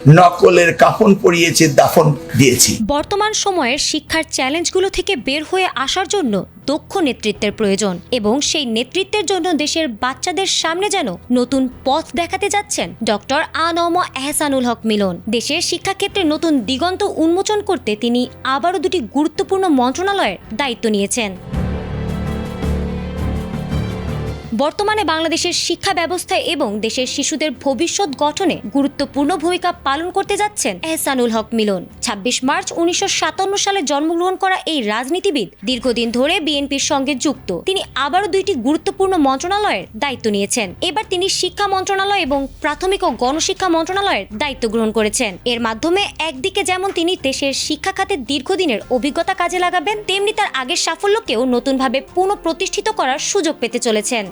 নকলের কাফন পরিয়েছি, দাফন দিয়েছি। বর্তমান সময়ের শিক্ষার চ্যালেঞ্জগুলো থেকে বের হয়ে আসার জন্য দক্ষ নেতৃত্বের প্রয়োজন এবং সেই নেতৃত্বের জন্য দেশের বাচ্চাদের সামনে যেন নতুন পথ দেখাতে যাচ্ছেন ডক্টর আ.ন.ম এহসানুল হক মিলন। দেশের শিক্ষাক্ষেত্রে নতুন দিগন্ত উন্মোচন করতে তিনি আবারও দুটি গুরুত্বপূর্ণ মন্ত্রণালয়ের দায়িত্ব নিয়েছেন। বর্তমানে বাংলাদেশের শিক্ষা ব্যবস্থায় এবং দেশের শিশুদের ভবিষ্যৎ গঠনে গুরুত্বপূর্ণ ভূমিকা পালন করতে যাচ্ছেন এহসানুল হক মিলন। ২৬ মার্চ ১৯৫৭ সালে জন্মগ্রহণ করা এই রাজনীতিবিদ দীর্ঘদিন ধরে বিএনপির সঙ্গে যুক্ত। তিনি আবারও দুইটি গুরুত্বপূর্ণ মন্ত্রণালয়ের দায়িত্ব নিয়েছেন। এবার তিনি শিক্ষা মন্ত্রণালয় এবং প্রাথমিক ও গণশিক্ষা মন্ত্রণালয়ের দায়িত্ব গ্রহণ করেছেন। এর মাধ্যমে একদিকে যেমন তিনি দেশের শিক্ষা খাতে দীর্ঘদিনের অভিজ্ঞতা কাজে লাগাবেন, তেমনি তার আগের সাফল্যকেও নতুনভাবে পুনঃপ্রতিষ্ঠিত করার সুযোগ পেতে চলেছেন।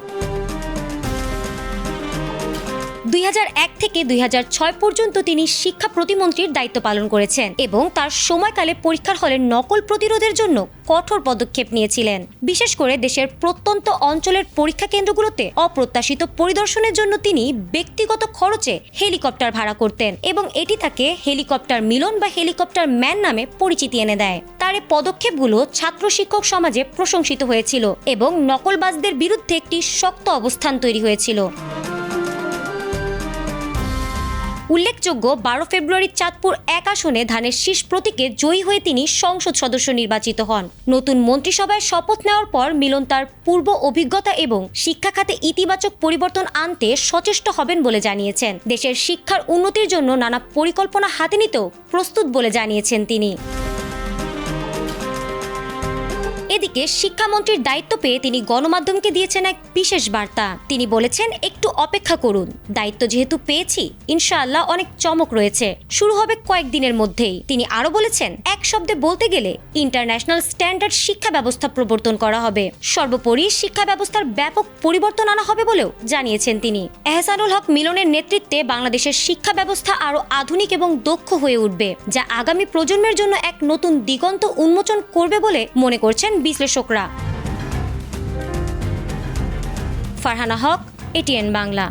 ২০০১ থেকে ২০০৬ পর্যন্ত তিনি শিক্ষা প্রতিমন্ত্রীর দায়িত্ব পালন করেছেন এবং তার সময়কালে পরীক্ষার হলে নকল প্রতিরোধের জন্য কঠোর পদক্ষেপ নিয়েছিলেন। বিশেষ করে দেশের প্রত্যন্ত অঞ্চলের পরীক্ষা কেন্দ্রগুলোতে অপ্রত্যাশিত পরিদর্শনের জন্য তিনি ব্যক্তিগত খরচে হেলিকপ্টার ভাড়া করতেন এবং এটি তাকে হেলিকপ্টার মিলন বা হেলিকপ্টার ম্যান নামে পরিচিতি এনে দেয়। তার এই পদক্ষেপগুলো ছাত্র শিক্ষক সমাজে প্রশংসিত হয়েছিল এবং নকলবাজদের বিরুদ্ধে একটি শক্ত অবস্থান তৈরি হয়েছিল। উল্লেখযোগ্য, ১২ ফেব্রুয়ারি চাঁদপুর ১ আসনে ধানের শীষ প্রতীকে জয়ী হয়ে তিনি সংসদ সদস্য নির্বাচিত হন। নতুন মন্ত্রিসভায় শপথ নেওয়ার পর মিলন তার পূর্ব অভিজ্ঞতা এবং শিক্ষা খাতে ইতিবাচক পরিবর্তন আনতে সচেষ্ট হবেন বলে জানিয়েছেন। দেশের শিক্ষার উন্নতির জন্য নানা পরিকল্পনা হাতে নিতেও প্রস্তুত বলে জানিয়েছেন তিনি। এদিকে শিক্ষামন্ত্রীর দায়িত্ব পেয়ে তিনি গণমাধ্যমকে দিয়েছেন এক বিশেষ বার্তা। তিনি বলেছেন, একটু অপেক্ষা করুন, দায়িত্ব যেহেতু পেয়েছি ইনশাআল্লাহ অনেক চমক রয়েছে, শুরু হবে কয়েকদিনের মধ্যেই। তিনি আরো বলেছেন, এক শব্দে বলতে গেলে ইন্টারন্যাশনাল স্ট্যান্ডার্ড শিক্ষা ব্যবস্থা প্রবর্তন করা হবে। সর্বোপরি শিক্ষা ব্যবস্থার ব্যাপক পরিবর্তন আনা হবে বলেও জানিয়েছেন তিনি। এহসানুল হক মিলনের নেতৃত্বে বাংলাদেশের শিক্ষা ব্যবস্থা আরো আধুনিক এবং দক্ষ হয়ে উঠবে, যা আগামী প্রজন্মের জন্য এক নতুন দিগন্ত উন্মোচন করবে বলে মনে করছেন বিশ্লেষকরা। ফারহানা হক, এটিএন বাংলা।